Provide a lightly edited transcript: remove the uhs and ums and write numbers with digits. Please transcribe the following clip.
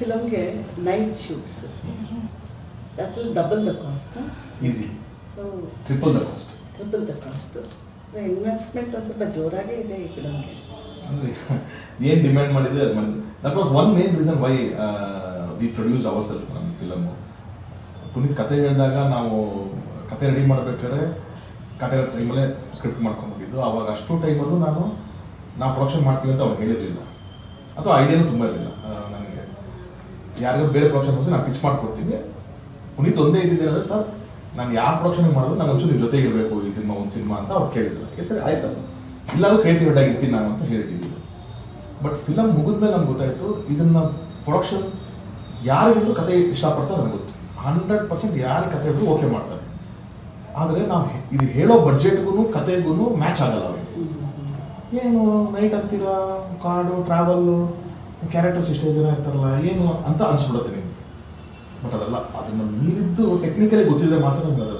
ಫಿಲಮ್ಗೆ night shoots, that will double the cost. Easy. So triple the cost. So investment ಒಂದು ಸ್ವಲ್ಪ ಜೋರಾಗೇ ಇದೆ ಈ ಫಿಲಮ್ಗೆ. ಅಂದರೆ ಏನು ಡಿಮ್ಯಾಂಡ್ ಮಾಡಿದೆ ಅದು ಮಾಡಿದೆ. That was one main reason why we produce our self ನಮ್ಮ ಫಿಲಮು. ಪುನೀತ್ ಕತೆ ಹೇಳಿದಾಗ ನಾವು ಕತೆ ರೆಡಿ ಮಾಡಬೇಕಾದ್ರೆ ಕತೆ ಟೈಮಲ್ಲೇ ಸ್ಕ್ರಿಪ್ಟ್ ಮಾಡ್ಕೊಂಡ್ಬಿಟ್ಟಿದ್ದು. ಆವಾಗ ಅಷ್ಟು ಟೈಮಲ್ಲೂ ನಾವು ಪ್ರೊಡಕ್ಷನ್ ಮಾಡ್ತೀವಿ ಅಂತ ಅವ್ರು ಹೇಳಿರಲಿಲ್ಲ, ಅಥವಾ ಐಡಿಯಾನು ತುಂಬ ಇರಲಿಲ್ಲ ನನಗೆ. ಯಾರಿಗಾದ್ರು ಬೇರೆ ಪ್ರೊಡಕ್ಷನ್ ಹೋಗಿ ನಾನು ಪಿಚ್ ಮಾಡ್ಕೊಡ್ತೀನಿ, ಪುನೀತ್ ಒಂದೇ ಇದ್ದಿದ್ದೆ ಅಂದರೆ ಸರ್ ನಾನು ಯಾವ ಪ್ರೊಡಕ್ಷನ್ ಮಾಡೋದು ನಾನು ಒಂಚೂರು ನಿಮ್ಮ ಜೊತೆಗೆ ಇರಬೇಕು ಈ ಸಿನಿಮಾ ಒಂದು ಸಿನಿಮಾ ಅಂತ ಅವ್ರು ಕೇಳಿದ್ರು. ಸರಿ ಆಯ್ತಲ್ಲ, ಇಲ್ಲಾದ್ರೂ ಕ್ರಿಯೇಟಿವ್ ಹೆಡ್ ಆಗಿರ್ತೀನಿ ನಾನು ಅಂತ ಹೇಳಿಟ್ಟಿದ್ದು. ಬಟ್ ಫಿಲಮ್ ಮುಗಿದ್ಮೇಲೆ ನಮ್ಗೆ ಗೊತ್ತಾಯಿತು ಇದನ್ನು ಪ್ರೊಡಕ್ಷನ್ ಯಾರಿಗೂ ಕತೆ ಇಷ್ಟಪಡ್ತಾರೆ ನನಗೆ ಗೊತ್ತು. 100% ಯಾರು ಕತೆ ಹೇಳಿದ್ರು ಓಕೆ ಮಾಡ್ತಾರೆ. ಆದರೆ ನಾವು ಇದು ಹೇಳೋ ಬಡ್ಜೆಟ್ಗೂ ಕತೆಗೂ ಮ್ಯಾಚ್ ಆಗಲ್ಲ ಅವರಿಗೆ. ಏನು ನೈಟ್ ಅಂತೀರಾ, ಕಾರ್ಡು, ಟ್ರಾವೆಲ್ಲು, ಕ್ಯಾರೆಕ್ಟರ್ಸ್ ಇಷ್ಟೇ ಜನ ಇರ್ತಾರಲ್ಲ ಏನು ಅಂತ ಅನ್ಸ್ಬಿಡುತ್ತೆ ನಿಮ್ಗೆ. ಬಟ್ ಅದಲ್ಲ, ಅದನ್ನು ಮೀರಿದ್ದು ಟೆಕ್ನಿಕಲಿ ಗೊತ್ತಿದ್ರೆ ಮಾತ್ರ ನಮ್ಗೆ ಅದರ